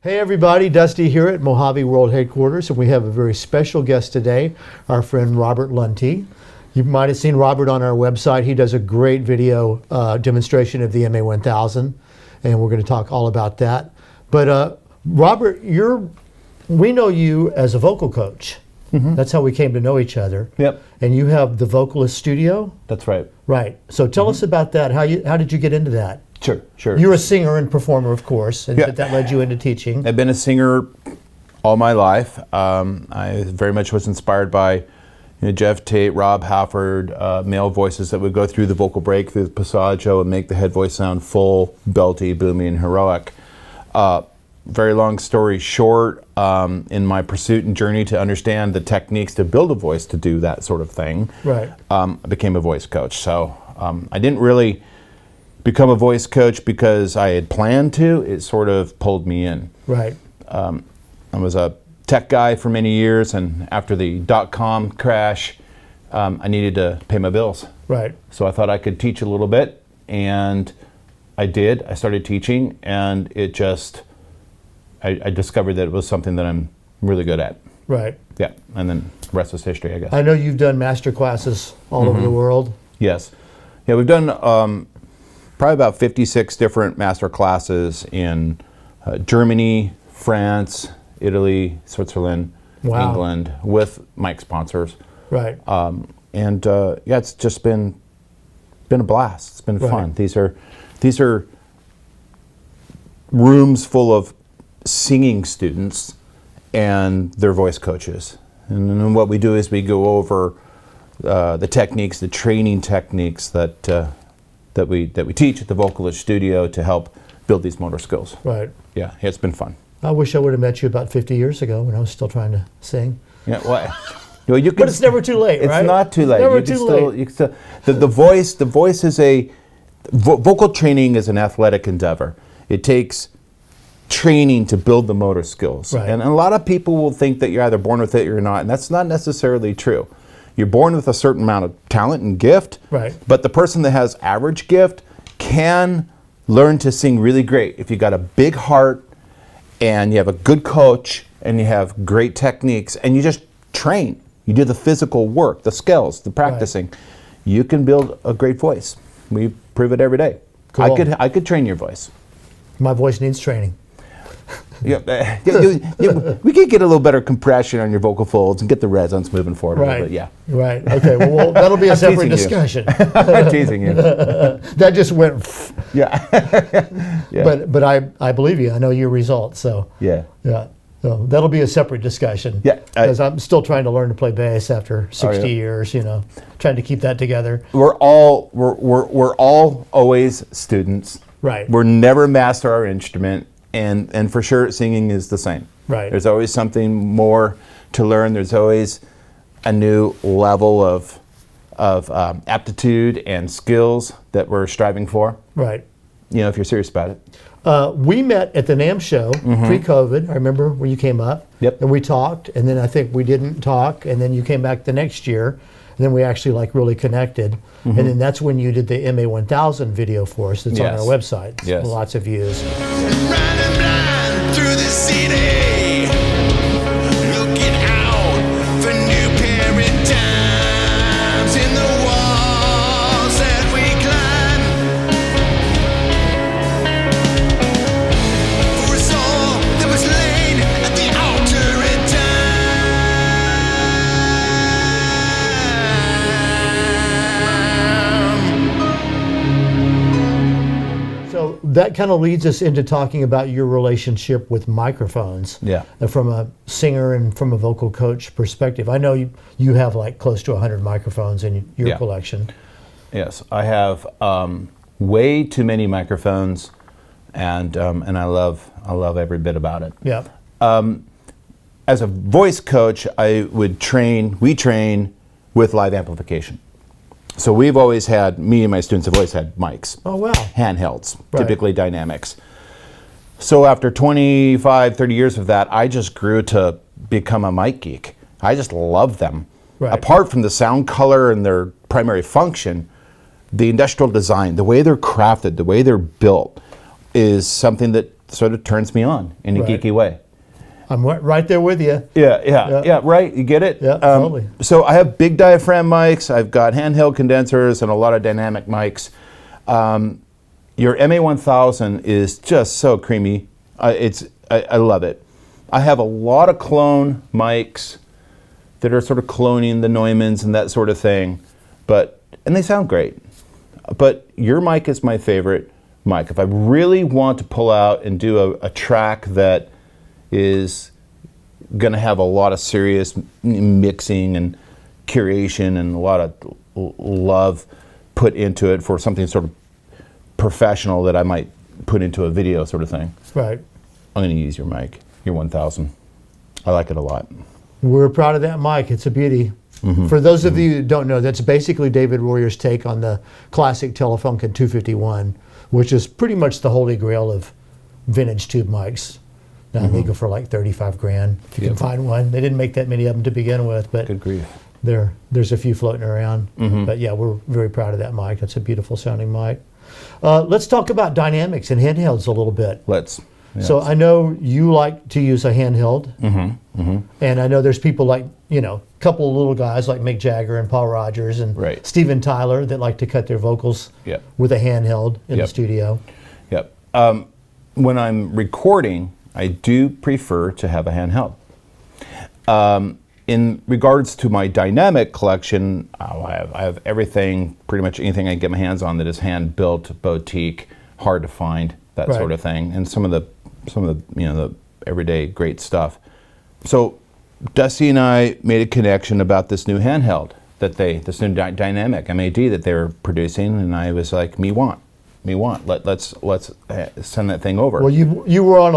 Hey everybody, Dusty here at Mojave World Headquarters, and we have a very special guest today, our friend Robert Lunte. You might have seen Robert on our website. He does a great video demonstration of the MA1000, and we're going to talk all about that. But Robert, we know you as a vocal coach. Mm-hmm. That's how we came to know each other. Yep. And you have the Vocalist Studio? That's right. Right. So tell us about that. How did you get into that? Sure. You're a singer and performer, of course, and that led you into teaching. I've been a singer all my life. I very much was inspired by Jeff Tate, Rob Halford, male voices that would go through the vocal break, through the passaggio, and make the head voice sound full, belty, boomy, and heroic. Very long story short, in my pursuit and journey to understand the techniques to build a voice to do that sort of thing, I became a voice coach. So I didn't really become a voice coach because I had planned to. It sort of pulled me in. Right. I was a tech guy for many years, and after the .com crash, I needed to pay my bills. Right. So I thought I could teach a little bit, and I did. I started teaching, and it just, I discovered that it was something that I'm really good at. Right. Yeah, and then the rest is history, I guess. I know you've done master classes all over the world. Yes. Yeah, we've done probably about 56 different master classes in Germany, France, Italy, Switzerland, England, with mic sponsors. Right. It's just been a blast. It's been fun. These are rooms full of singing students and their voice coaches. And then what we do is we go over the techniques, the training techniques that we teach at the Vocalist Studio to help build these motor skills. Right. Yeah, it's been fun. I wish I would have met you about 50 years ago when I was still trying to sing. Yeah, well, you can, but it's never too late, right? It's not too late. Never too late. The voice is vocal training is an athletic endeavor. It takes training to build the motor skills. Right. And a lot of people will think that you're either born with it or you're not, and that's not necessarily true. You're born with a certain amount of talent and gift, right? But the person that has average gift can learn to sing really great if you got a big heart and you have a good coach and you have great techniques and you just train. You do the physical work, the skills, the practicing. Right. You can build a great voice. We prove it every day. Cool. I could train your voice. My voice needs training. We could get a little better compression on your vocal folds and get the resonance moving forward a little bit. Yeah. Right. Okay. Well, that'll be a separate discussion. I'm teasing you. That just went. Yeah. But I believe you. I know your results. So. Yeah. So that'll be a separate discussion. Yeah. Because I'm still trying to learn to play bass after 60 years. Trying to keep that together. We're all always students. Right. We're never master our instrument. And for sure, singing is the same. Right. There's always something more to learn. There's always a new level of aptitude and skills that we're striving for. Right. If you're serious about it. We met at the NAMM show pre-COVID. I remember when you came up. Yep. And we talked, and then I think we didn't talk, and then you came back the next year, and then we actually really connected. And then that's when you did the MA1000 video for us. That's on our website. Yes. Lots of views. Running blind through the city, looking out for new paradigms in the walls that we climb. For us all that was laid at the altar in time. So that kind of leads us into talking about your relationship with microphones. Yeah. From a singer and from a vocal coach perspective. I know you have close to 100 microphones in your collection. Yes, I have way too many microphones, and I love every bit about it. Yeah. As a voice coach, we train with live amplification. So we've always had, me and my students have always had mics. Oh, wow. Handhelds, typically dynamics. So after 25, 30 years of that, I just grew to become a mic geek. I just love them. Right. Apart from the sound color and their primary function, the industrial design, the way they're crafted, the way they're built is something that sort of turns me on in a Right. geeky way. I'm right there with you. Yeah, right. You get it? Yeah, totally. So I have big diaphragm mics. I've got handheld condensers and a lot of dynamic mics. Your MA1000 is just so creamy. I love it. I have a lot of clone mics that are sort of cloning the Neumanns and that sort of thing, and they sound great. But your mic is my favorite mic. If I really want to pull out and do a track that is going to have a lot of serious mixing and curation and a lot of love put into it for something sort of professional that I might put into a video sort of thing, Right. I'm going to use your mic, your 1000. I like it a lot. We're proud of that mic. It's a beauty. For those of you who don't know, that's basically David Royer's take on the classic Telefunken 251, which is pretty much the holy grail of vintage tube mics. Now they go for like 35 grand if you can find one. They didn't make that many of them to begin with, but Good grief. there's a few floating around. But yeah, we're very proud of that mic. That's a beautiful sounding mic. Let's talk about dynamics and handhelds a little bit. Let's. Yes. So I know you like to use a handheld, and I know there's people like, a couple of little guys like Mick Jagger and Paul Rogers and Right. Steven Tyler that like to cut their vocals Yep. with a handheld in the Yep. studio. Yep. When I'm recording, I do prefer to have a handheld. In regards to my dynamic collection, I have everything, pretty much anything I can get my hands on that is hand built, boutique, hard to find, that Right. sort of thing, and some of the the everyday great stuff. So Dusty and I made a connection about this new handheld this new dynamic MAD that they were producing, and I was like, me want. Let's send that thing over. Well, you were on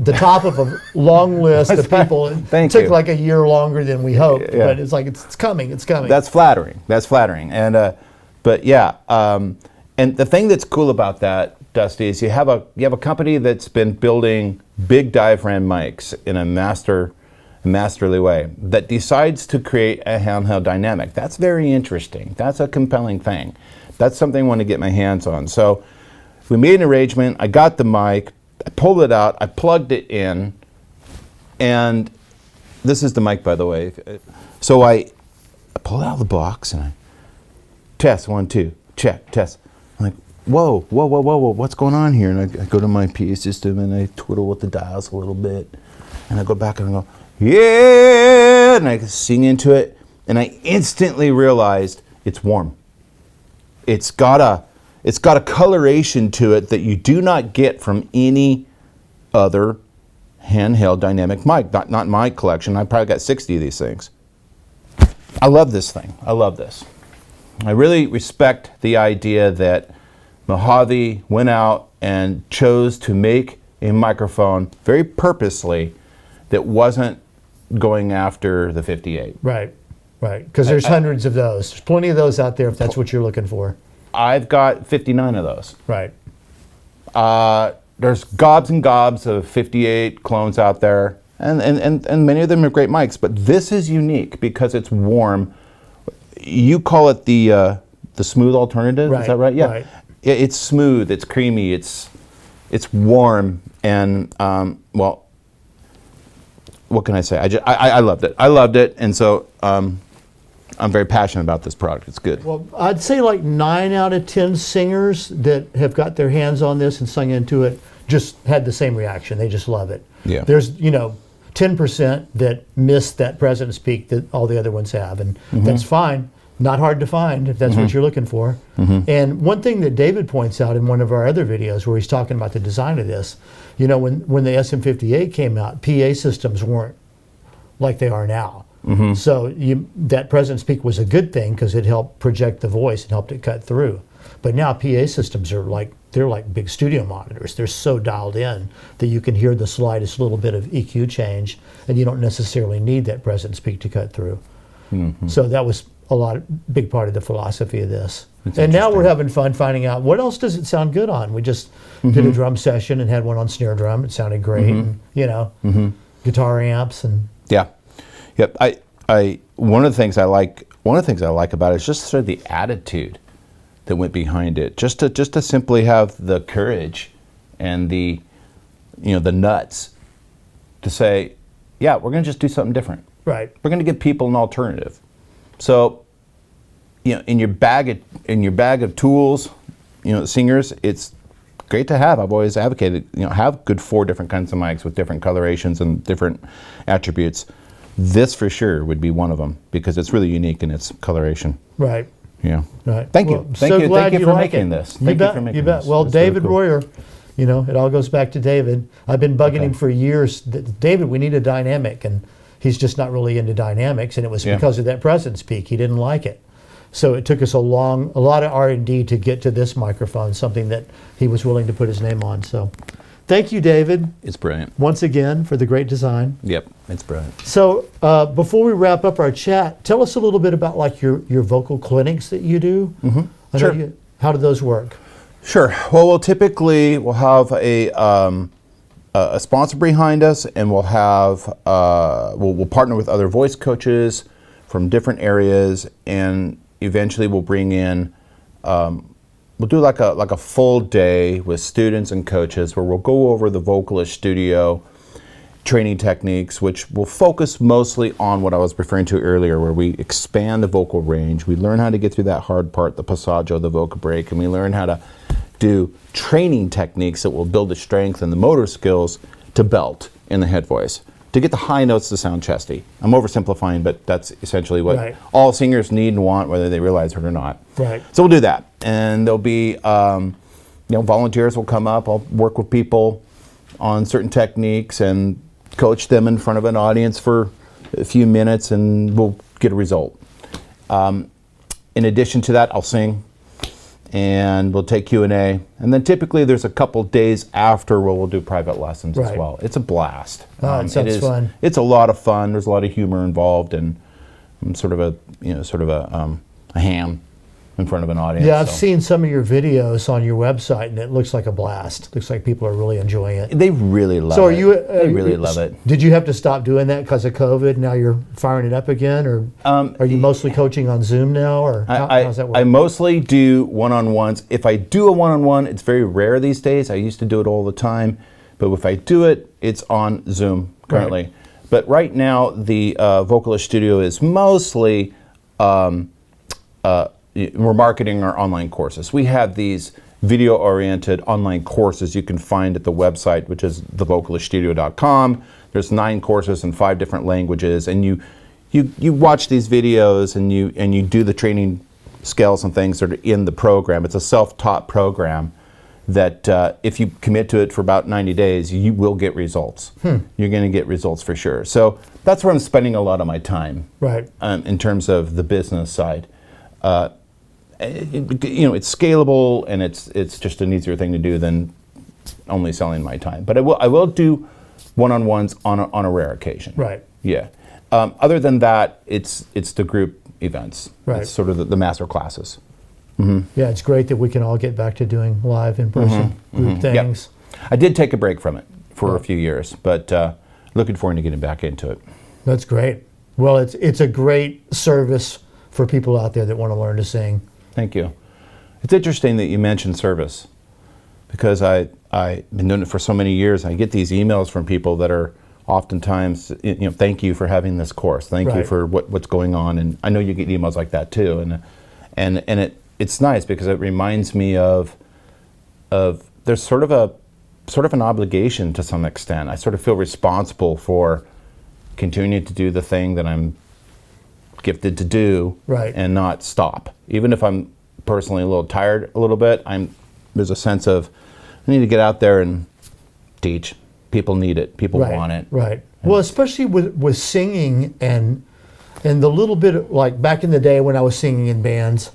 the top of a long list of people. It Thank took you. like a year longer than we hoped, Yeah. but it's like it's coming. That's flattering. And but yeah, and the thing that's cool about that, Dusty, is you have a company that's been building big diaphragm mics in a masterly way that decides to create a handheld dynamic. That's very interesting. That's a compelling thing. That's something I want to get my hands on. So we made an arrangement. I got the mic. I pulled it out. I plugged it in. And this is the mic, by the way. So I pull it out of the box and I test, 1, 2, check, test. I'm like, whoa, what's going on here? And I go to my PA system and I twiddle with the dials a little bit. And I go back and I go, yeah, and I sing into it. And I instantly realized it's warm. It's got a coloration to it that you do not get from any other handheld dynamic mic. Not in my collection. I probably got 60 of these things. I love this thing. I love this. I really respect the idea that Mojave went out and chose to make a microphone very purposely that wasn't going after the 58. Right. Because there's hundreds of those. There's plenty of those out there if that's what you're looking for. I've got 59 of those. Right. There's gobs and gobs of 58 clones out there, and many of them are great mics, but this is unique because it's warm. You call it the smooth alternative, Right, is that right? Yeah. right. It's smooth, it's creamy, it's warm, and well, what can I say? I loved it. I loved it, and so I'm very passionate about this product. It's good. Well, I'd say like 9 out of 10 singers that have got their hands on this and sung into it just had the same reaction. They just love it. Yeah. There's 10% that miss that President's Peak that all the other ones have, and that's fine. Not hard to find if that's what you're looking for. And one thing that David points out in one of our other videos where he's talking about the design of this, when the SM58 came out, PA systems weren't like they are now. So that President's Peak was a good thing because it helped project the voice and helped it cut through. But now PA systems are like big studio monitors. They're so dialed in that you can hear the slightest little bit of EQ change, and you don't necessarily need that President's Peak to cut through. So that was big part of the philosophy of this. And now we're having fun finding out what else does it sound good on. We just did a drum session and had one on snare drum. It sounded great. And, guitar amps and Yeah. Yep. One of the things I like about it is just sort of the attitude that went behind it. Just to simply have the courage and the the nuts to say, yeah, we're going to just do something different. Right. We're going to give people an alternative. So, in your bag of tools, singers, it's great to have. I've always advocated, have good 4 different kinds of mics with different colorations and different attributes. This for sure would be one of them because it's really unique in its coloration. Right. Yeah. Right. Thank Well, you. Thank so you. glad Thank you you for like making it. this. You Thank bet. you for making You bet. this. Well, It's really David cool. Royer, it all goes back to David. I've been bugging Okay. him for years. David, we need a dynamic, and he's just not really into dynamics, and it was Yeah. because of that presence peak. He didn't like it. So it took us a lot of R&D to get to this microphone, something that he was willing to put his name on. So thank you, David, It's brilliant. once again for the great design. Yep, it's brilliant. So before we wrap up our chat, tell us a little bit about like your vocal clinics that you do. Mm-hmm. Sure. How do those work? Sure. Well, we'll have a sponsor behind us, and we'll have we'll partner with other voice coaches from different areas, and eventually we'll bring in we'll do like a full day with students and coaches where we'll go over the Vocalist Studio training techniques, which will focus mostly on what I was referring to earlier, where we expand the vocal range. We learn how to get through that hard part, the passaggio, the vocal break, and we learn how to do training techniques that will build the strength and the motor skills to belt in the head voice, to get the high notes to sound chesty. I'm oversimplifying, but that's essentially what Right. all singers need and want, whether they realize it or not. Right. So we'll do that, and there'll be volunteers will come up. I'll work with people on certain techniques and coach them in front of an audience for a few minutes, and we'll get a result. In addition to that, I'll sing, and we'll take Q&A, and then typically there's a couple days after where we'll do private lessons as Right. well. It's a blast. Oh, it sounds fun. It's a lot of fun. There's a lot of humor involved, and I'm sort of a ham in front of an audience. Yeah, I've so. seen some of your videos on your website, and it looks like a blast. Looks like people are really enjoying it. They really love So are it. you? They really love it. Did you have to stop doing that because of COVID? Now you're firing it up again, or are you mostly coaching on Zoom now, or how's that work? I mostly do one-on-ones. If I do a one-on-one, it's very rare these days. I used to do it all the time, but if I do it, it's on Zoom currently. Right. But right now, the Vocalist Studio is mostly we're marketing our online courses. We have these video-oriented online courses you can find at the website, which is thevocaliststudio.com. There's 9 courses in 5 different languages, and you watch these videos and you do the training scales and things that are in the program. It's a self-taught program that if you commit to it for about 90 days, you will get results. You're going to get results for sure. So that's where I'm spending a lot of my time, Right. in terms of the business side. It's scalable, and it's just an easier thing to do than only selling my time. But I will do one-on-ones on a rare occasion. Right. Yeah. Other than that, it's the group events. Right. It's sort of the master classes. Yeah, it's great that we can all get back to doing live in-person group things. I did take a break from it for a few years, but looking forward to getting back into it. That's great. Well, it's a great service for people out there that want to learn to sing. Thank you. It's interesting that you mentioned service, because I've been doing it for so many years. I get these emails from people that are oftentimes, thank you for having this course. Thank you Right. for what's going on. And I know you get emails like that too. And it's nice because it reminds me of there's sort of an obligation to some extent. I sort of feel responsible for continuing to do the thing that I'm gifted to do, Right. and not stop. Even if I'm personally a little tired a little bit, there's a sense of I need to get out there and teach. People need it. People Right. want it. Right. Well, especially with singing and the little bit of, like back in the day when I was singing in bands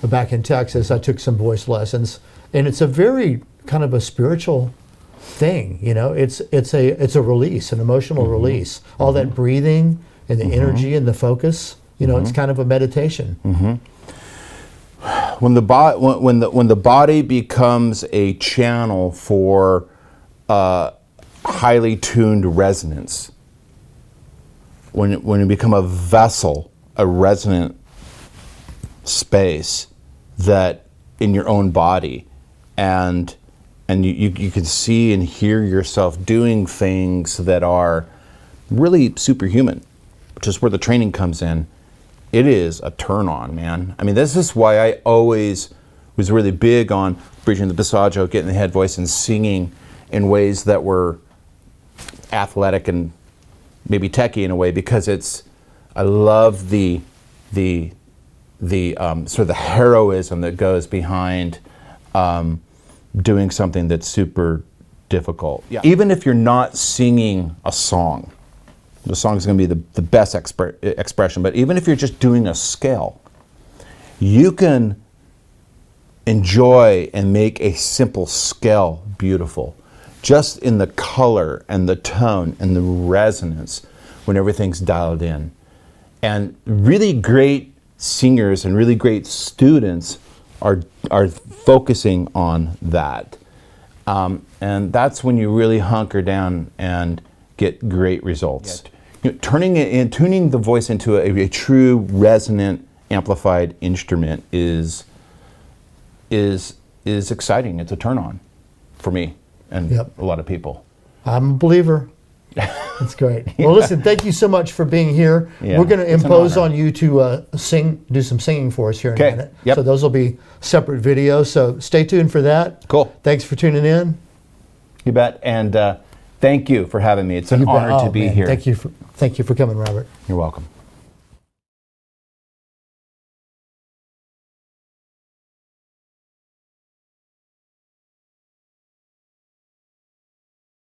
back in Texas, I took some voice lessons, and it's a very kind of a spiritual thing. It's a release, an emotional release. All that breathing and the energy and the focus. It's kind of a meditation. When the body becomes a channel for highly tuned resonance, when you become a vessel, a resonant space that in your own body, and and you can see and hear yourself doing things that are really superhuman, which is where the training comes in. It is a turn on, man. I mean, this is why I always was really big on bridging the passaggio, getting the head voice, and singing in ways that were athletic and maybe techie in a way, because I love the sort of the heroism that goes behind doing something that's super difficult. Yeah. Even if you're not singing a song, the song is going to be the best expression, but even if you're just doing a scale, you can enjoy and make a simple scale beautiful, just in the color and the tone and the resonance when everything's dialed in. And really great singers and really great students are focusing on that. And that's when you really hunker down and get great results. You know, tuning the voice into a true resonant amplified instrument is exciting. It's a turn on for me and a lot of people. I'm a believer. That's great. Well, listen, thank you so much for being here. Yeah, we're going to it's an impose honor. on you to do some singing for us here in a Okay. minute. Yep. So those will be separate videos. So stay tuned for that. Cool. Thanks for tuning in. You bet. And thank you for having me. It's an You bet. honor to Oh, be man. here. Thank you for coming, Robert. You're welcome.